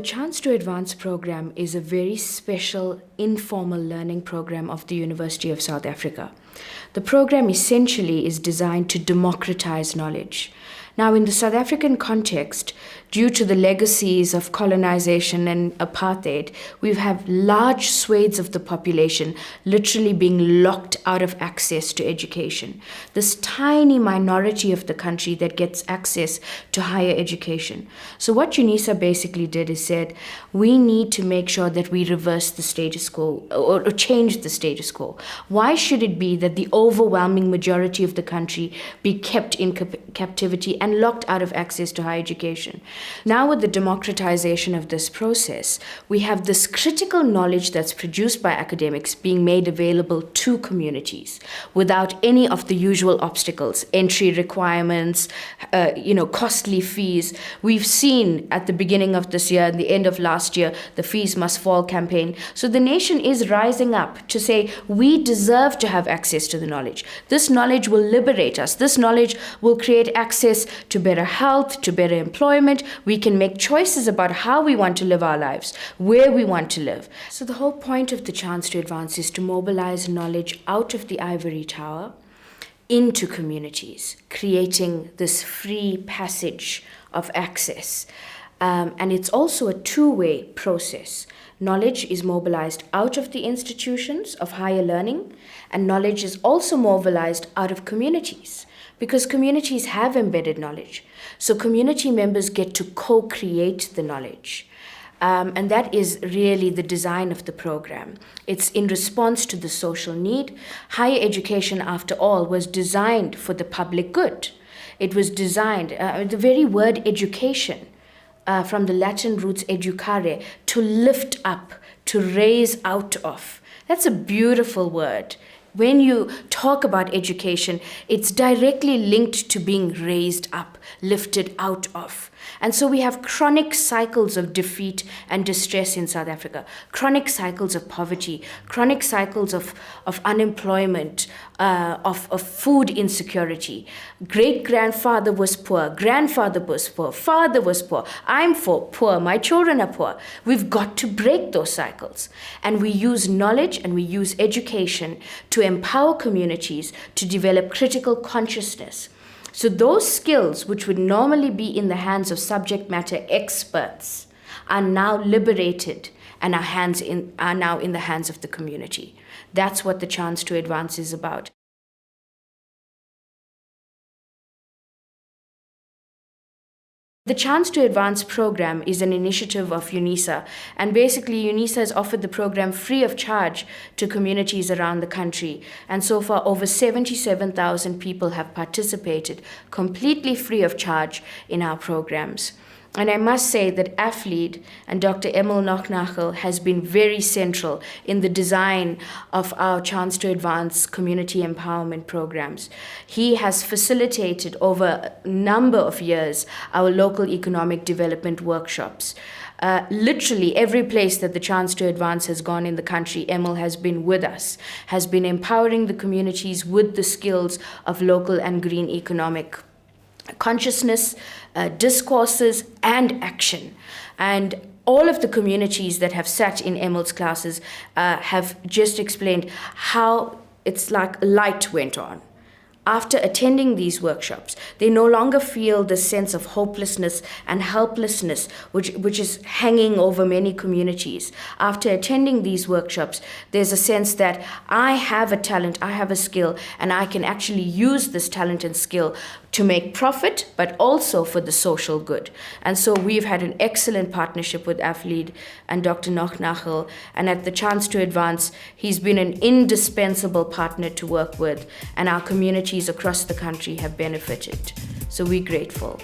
Chance to Advance program is a very special informal learning program of the University of South Africa. The program essentially is designed to democratize knowledge. Now, in the South African context, due to the legacies of colonization and apartheid, we have large swathes of the population literally being locked out of access to education. This tiny minority of the country that gets access to higher education. So what UNISA basically did is said, we need to make sure that we reverse the status quo or change the status quo. Why should it be that the overwhelming majority of the country be kept in captivity and locked out of access to higher education? Now, with the democratization of this process, we have this critical knowledge that's produced by academics being made available to communities without any of the usual obstacles, entry requirements, costly fees. We've seen at the beginning of this year and the end of last year, the Fees Must Fall campaign. So the nation is rising up to say, we deserve to have access to the knowledge. This knowledge will liberate us. This knowledge will create access to better health, to better employment. We can make choices about how we want to live our lives, where we want to live. So the whole point of the Chance to Advance is to mobilize knowledge out of the ivory tower into communities, creating this free passage of access. And it's also a two-way process. Knowledge is mobilized out of the institutions of higher learning, and knowledge is also mobilized out of communities, because communities have embedded knowledge. So community members get to co-create the knowledge. And that is really the design of the program. It's in response to the social need. Higher education, after all, was designed for the public good. It was designed, the very word education, from the Latin roots educare, to lift up, to raise out of. That's a beautiful word. When you talk about education, it's directly linked to being raised up, lifted out of. And so we have chronic cycles of defeat and distress in South Africa, chronic cycles of poverty, chronic cycles of unemployment, of food insecurity. Great-grandfather was poor, grandfather was poor, father was poor, I'm poor, my children are poor. We've got to break those cycles. And we use knowledge and we use education to empower communities to develop critical consciousness. So those skills, which would normally be in the hands of subject matter experts, are now liberated and are now in the hands of the community. That's what the Chance to Advance is about. The Chance to Advance program is an initiative of UNISA, and basically UNISA has offered the program free of charge to communities around the country. And so far, over 77,000 people have participated completely free of charge in our programs. And I must say that AFlead and Dr. Emil Knocknagel has been very central in the design of our Chance to Advance community empowerment programs. He has facilitated over a number of years our local economic development workshops. Literally every place that the Chance to Advance has gone in the country, Emil has been with us, has been empowering the communities with the skills of local and green economic consciousness, discourses, and action. And all of the communities that have sat in Emil's classes have just explained how it's like a light went on. After attending these workshops, they no longer feel the sense of hopelessness and helplessness which is hanging over many communities. After attending these workshops, there's a sense that I have a talent, I have a skill, and I can actually use this talent and skill to make profit, but also for the social good. And so we've had an excellent partnership with AFlead and Dr. Knocknagel, and at the Chance to Advance, he's been an indispensable partner to work with, and our communities across the country have benefited. So we're grateful.